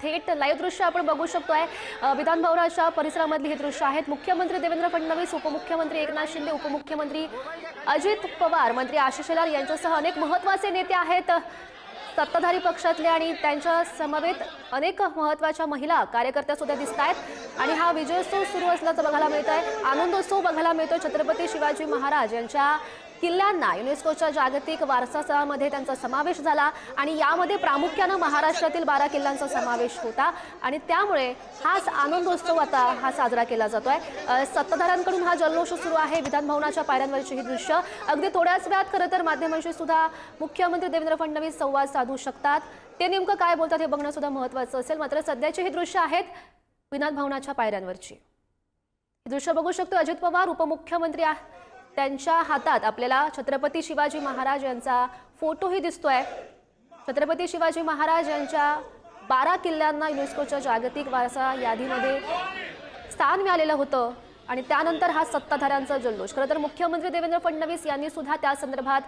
थेट लाईव्ह दृश्य आपण बघू शकतोय। विधान भवनाच्या परिसरामधली हे दृश्य आहेत। मुख्यमंत्री देवेंद्र फडणवीस, उपमुख्यमंत्री एकनाथ शिंदे, उपमुख्यमंत्री अजित पवार, मंत्री आशिष शेलार यांच्यासह अनेक महत्त्वाचे नेते आहेत सत्ताधारी पक्षातले आणि त्यांच्या समवेत अनेक महत्त्वाच्या महिला कार्यकर्त्या सुद्धा दिसतायत आणि हा विजयोत्सव सुरू असल्याचं बघायला मिळतंय। आनंदोत्सव बघायला मिळतोय। छत्रपती शिवाजी महाराज यांच्या किल्ल्यांना युनेस्कोच्या जागतिक वारसा स्थळामध्ये त्यांचा समावेश झाला आणि यामध्ये प्रामुख्याने महाराष्ट्रातील 12 किल्ल्यांचा समावेश होता आणि त्यामुळे हाच आनंदोत्सव आता हा साजरा केला जातोय। सत्ताधाऱ्यांकडून हा जल्लोष सुरू आहे। विधान भवनाच्या पायऱ्यांवरची ही दृश्य अगदी थोड्याच वेळात खरं तर माध्यमांशी सुद्धा मुख्यमंत्री देवेंद्र फडणवीस संवाद साधू शकतात। ते नेमकं काय बोलतात हे बघणं सुद्धा महत्त्वाचं असेल। मात्र सध्याची ही दृश्य आहेत विधान भवनाच्या पायऱ्यांवरची। ही दृश्य बघू शकतो। अजित पवार उपमुख्यमंत्री त्यांच्या हातात आपल्याला छत्रपती शिवाजी महाराज यांचा फोटोही दिसतोय। छत्रपती शिवाजी महाराज यांच्या 12 किल्ल्यांना युनेस्कोच्या जागतिक वारसा यादीमध्ये स्थान मिळालेलं होतं आणि त्यानंतर हा सत्ताधाऱ्यांचा जल्लोष। खरं तर मुख्यमंत्री देवेंद्र फडणवीस यांनी सुद्धा त्या संदर्भात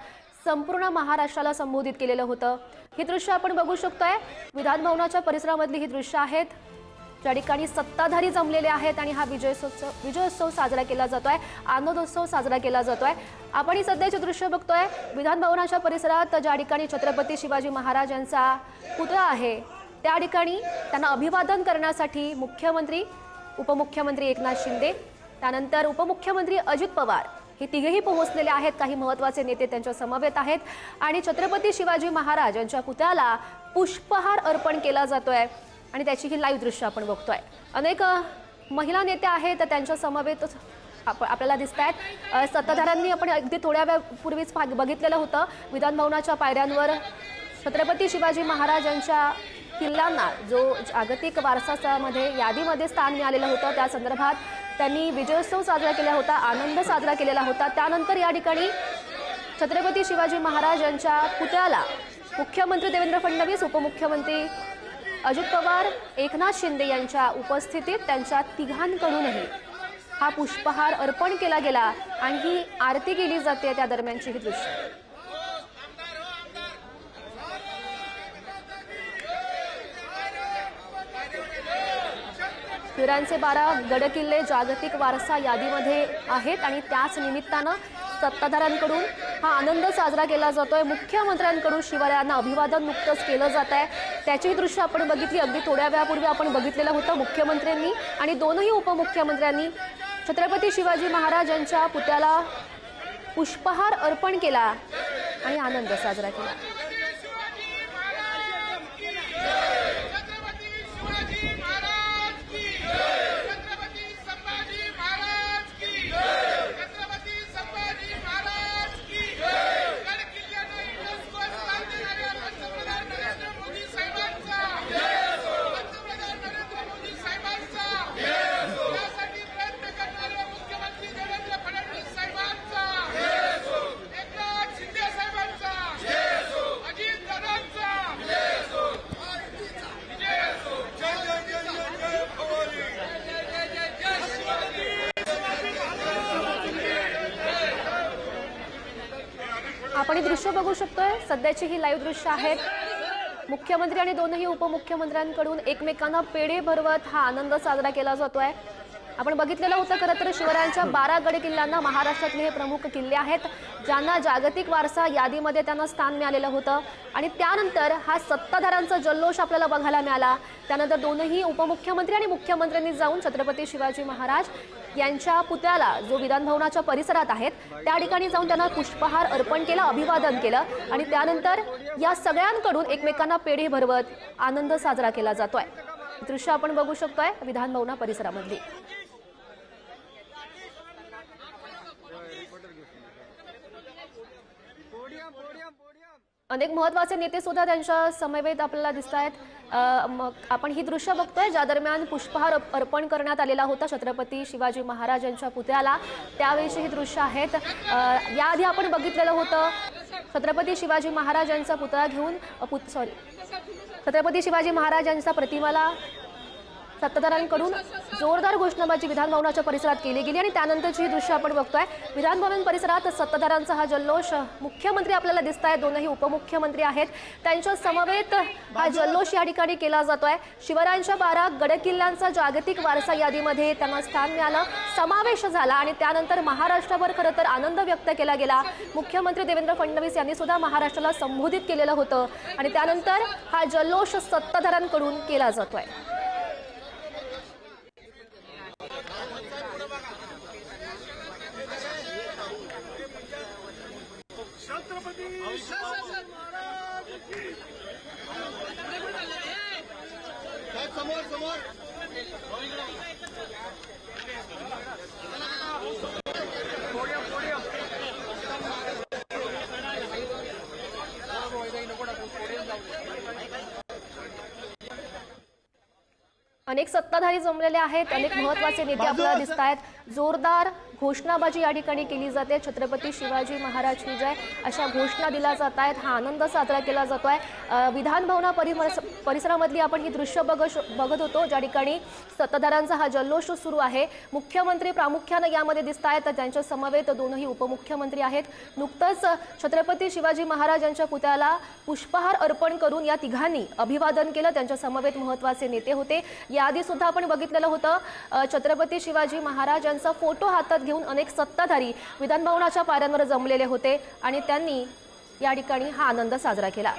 संपूर्ण महाराष्ट्राला संबोधित केलेलं होतं। ही दृश्य आपण बघू शकतोय। विधान भवनाच्या परिसरामधली ही दृश्य आहेत ज्या ठिकाणी सत्ताधारी जमलेले आहेत आणि हा विजयोत्सव साजरा केला जातोय, आनंदोत्सव साजरा केला जातोय। आपण ही सध्याचे दृश्य बघतोय विधान भवनाच्या परिसरात ज्या ठिकाणी छत्रपती शिवाजी महाराज यांचा पुतळा आहे त्या ठिकाणी त्यांना अभिवादन करण्यासाठी मुख्यमंत्री, उपमुख्यमंत्री एकनाथ शिंदे, त्यानंतर उपमुख्यमंत्री अजित पवार हे तिघेही पोहोचलेले आहेत। काही महत्त्वाचे नेते त्यांच्या समवेत आहेत आणि छत्रपती शिवाजी महाराज यांच्या पुतळ्याला पुष्पहार अर्पण केला जातोय आणि त्याची ही लाईव्ह दृश्य आपण बघतोय। अनेक महिला नेत्या आहेत त्यांच्या समवेत आपल्याला दिसत आहेत। सत्ताधाऱ्यांनी आपण अगदी थोड्या वेळापूर्वीच बघितलेलं होतं विधान भवनाच्या पायऱ्यांवर छत्रपती शिवाजी महाराजांच्या किल्ल्यांना जो जागतिक वारसास्थळामध्ये यादीमध्ये स्थान मिळालेलं होतं त्या संदर्भात त्यांनी विजयोत्सव साजरा केला होता, आनंद साजरा केलेला होता। त्यानंतर या ठिकाणी छत्रपती शिवाजी महाराज यांच्या पुतळ्याला मुख्यमंत्री देवेंद्र फडणवीस, उपमुख्यमंत्री अजित पवार, एकनाथ शिंदे यांच्या उपस्थितीत त्यांच्या तिघांकडूनही हा पुष्पहार अर्पण केला गेला आणि ही आरती केली जाते। त्या दरम्यानची ही दृश्य शिवरायांचे 12 गडकिल्ले जागतिक वारसा यादीमध्ये आहेत आणि त्याच निमित्तानं सत्ताधाऱ्यांकडून हा आनंद साजरा केला जातोय। मुख्यमंत्र्यांकडून शिवरायांना अभिवादन नुकतंच केलं जात आहे। त्याची दृश्य आपण बघितली। अगदी थोड्या वेळापूर्वी आपण बघितलेलं होतं मुख्यमंत्र्यांनी आणि दोनही उपमुख्यमंत्र्यांनी छत्रपती शिवाजी महाराज यांच्या पुतळ्याला पुष्पहार अर्पण केला आणि आनंद साजरा केला। आपण ही दृश्य बघू शकतोय। सध्याची ही लाईव्ह दृश्य आहेत। मुख्यमंत्री आणि दोनही उपमुख्यमंत्र्यांकडून एकमेकांना पेढे भरवत हा आनंद साजरा केला जातोय। आपण बघितलेलं होतं खरं तर शिवरायांच्या 12 गड किल्ल्यांना महाराष्ट्रातले हे प्रमुख किल्ले आहेत ज्यांना जागतिक वारसा यादीमध्ये त्यांना स्थान मिळालेलं होतं आणि त्यानंतर हा सत्ताधाऱ्यांचा जल्लोष आपल्याला बघायला मिळाला। त्यानंतर दोनही उपमुख्यमंत्री आणि मुख्यमंत्र्यांनी जाऊन छत्रपती शिवाजी महाराज यांच्या पुतळ्याला जो विधान भवनाच्या परिसरात आहेत त्या ठिकाणी जाऊन त्यांना पुष्पहार अर्पण केला, अभिवादन केलं आणि त्यानंतर या सगळ्यांकडून एकमेकांना पेढे भरवत आनंद साजरा केला जातोय। दृश्य आपण बघू शकतोय विधान भवना परिसरामधली। अनेक महत्त्वाचे नेते सुद्धा त्यांच्या समवेत आपल्याला दिसत आहेत। आपण ही दृश्य बघतोय ज्या दरम्यान पुष्पहार अर्पण करण्यात आलेला होता छत्रपती शिवाजी महाराज यांच्या पुतळ्याला, त्यावेळीची ही दृश्य आहेत। याआधी आपण बघितलेलं होतं छत्रपती शिवाजी महाराज यांचा पुतळा घेऊन छत्रपती शिवाजी महाराज यांच्या प्रतिमेला सत्ताधाऱ्यांकडून जोरदार घोषणाबाजी विधान भवनाच्या परिसरात केली गेली आणि त्यानंतरची ही दृश्य आपण बघतोय। विधान भवन परिसरात सत्ताधाऱ्यांचा हा जल्लोष, मुख्यमंत्री आपल्याला दिसत आहेत, दोनही उपमुख्यमंत्री आहेत, त्यांच्या समवेत हा जल्लोष या ठिकाणी केला जातोय। शिवरायांच्या 12 गडकिल्ल्यांचा जागतिक वारसा यादीमध्ये त्यांना स्थान मिळालं, समावेश झाला आणि त्यानंतर महाराष्ट्रभर खरं तर आनंद व्यक्त केला गेला। मुख्यमंत्री देवेंद्र फडणवीस यांनी सुद्धा महाराष्ट्राला संबोधित केलेलं होतं आणि त्यानंतर हा जल्लोष सत्ताधाऱ्यांकडून केला जातोय। अनेक सत्ताधारी जमलेले आहेत, अनेक महत्त्वाचे नेते आपल्याला दिसत आहेत। जोरदार घोषणाबाजी या ठिकाणी केली जाते। छत्रपती शिवाजी महाराज की जय अशा घोषणा दिल्या जात आहेत। हा आनंद साजरा केला जातोय। विधान भवना परिसरामधली आपण ही दृश्य बघत होतो, ज्या ठिकाणी सत्ताधाऱ्यांचा हा जल्लोष सुरू आहे। मुख्यमंत्री प्रामुख्याने यामध्ये दिसत आहेत, त्यांच्या समवेत दोनही उपमुख्यमंत्री आहेत। नुकतंच छत्रपती शिवाजी महाराज यांच्या पुतळ्याला पुष्पहार अर्पण करून या तिघांनी अभिवादन केलं। त्यांच्या समवेत महत्त्वाचे नेते होते। याआधी सुद्धा आपण बघितलेलं होतं, छत्रपती शिवाजी महाराज यांचा फोटो हातात घेऊन अनेक सत्ताधारी विधान भवनाच्या पायऱ्यांवर जमलेले होते आणि त्यांनी या ठिकाणी हा आनंद साजरा केला।